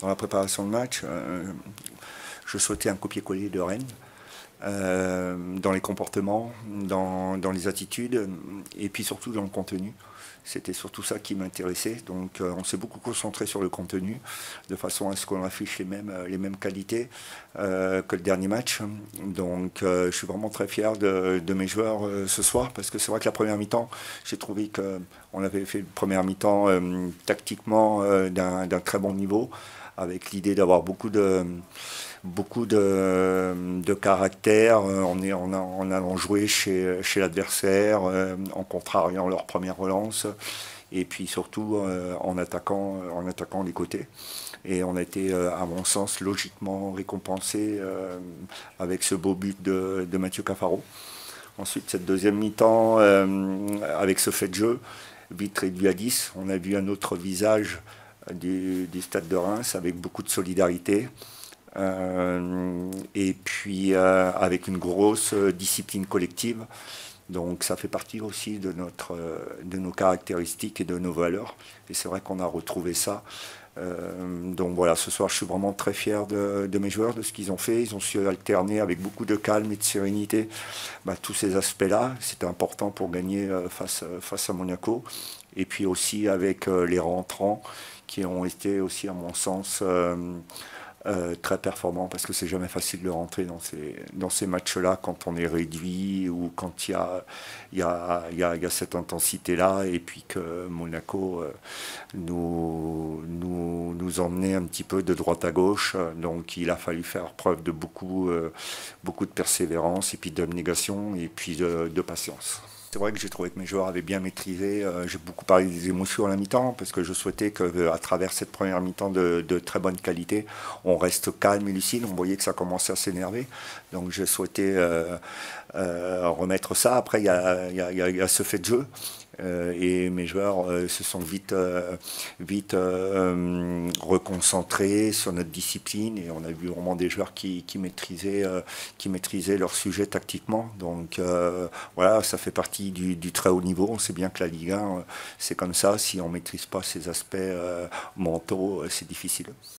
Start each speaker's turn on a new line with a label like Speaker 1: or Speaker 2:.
Speaker 1: dans la préparation de match, je souhaitais un copier-coller de Rennes. Dans les comportements, dans les attitudes et puis surtout dans le contenu. C'était surtout ça qui m'intéressait. Donc on s'est beaucoup concentré sur le contenu de façon à ce qu'on affiche les mêmes qualités que le dernier match. Donc je suis vraiment très fier de mes joueurs ce soir parce que c'est vrai que la première mi-temps, j'ai trouvé qu'on avait fait une première mi-temps tactiquement d'un très bon niveau avec l'idée d'avoir beaucoup de caractère en allant jouer chez l'adversaire, en contrariant leur première relance, et puis surtout en attaquant les côtés. Et on a été, à mon sens, logiquement récompensé avec ce beau but de Mathieu Cafaro. Ensuite, cette deuxième mi-temps, avec ce fait de jeu, vite réduit à 10, on a vu un autre visage du stade de Reims avec beaucoup de solidarité. Et puis avec une grosse discipline collective. Donc ça fait partie aussi de nos caractéristiques et de nos valeurs. Et c'est vrai qu'on a retrouvé ça. Donc voilà, ce soir je suis vraiment très fier de mes joueurs, de ce qu'ils ont fait. Ils ont su alterner avec beaucoup de calme et de sérénité tous ces aspects-là. C'était important pour gagner face à Monaco. Et puis aussi avec les rentrants qui ont été aussi à mon sens très performant parce que c'est jamais facile de rentrer dans ces matchs-là quand on est réduit ou quand il y a cette intensité-là et puis que Monaco nous emmenait un petit peu de droite à gauche. Donc il a fallu faire preuve de beaucoup de persévérance et puis d'abnégation et puis de patience. C'est vrai que j'ai trouvé que mes joueurs avaient bien maîtrisé. J'ai beaucoup parlé des émotions à la mi-temps parce que je souhaitais qu'à travers cette première mi-temps de très bonne qualité, on reste calme et lucide. On voyait que ça commençait à s'énerver. Donc je souhaitais remettre ça. Après, il y a ce fait de jeu. Et mes joueurs se sont vite reconcentrés sur notre discipline et on a vu vraiment des joueurs qui maîtrisaient leur sujet tactiquement. Donc voilà, ça fait partie du très haut niveau. On sait bien que la Ligue 1, c'est comme ça. Si on ne maîtrise pas ces aspects mentaux, c'est difficile.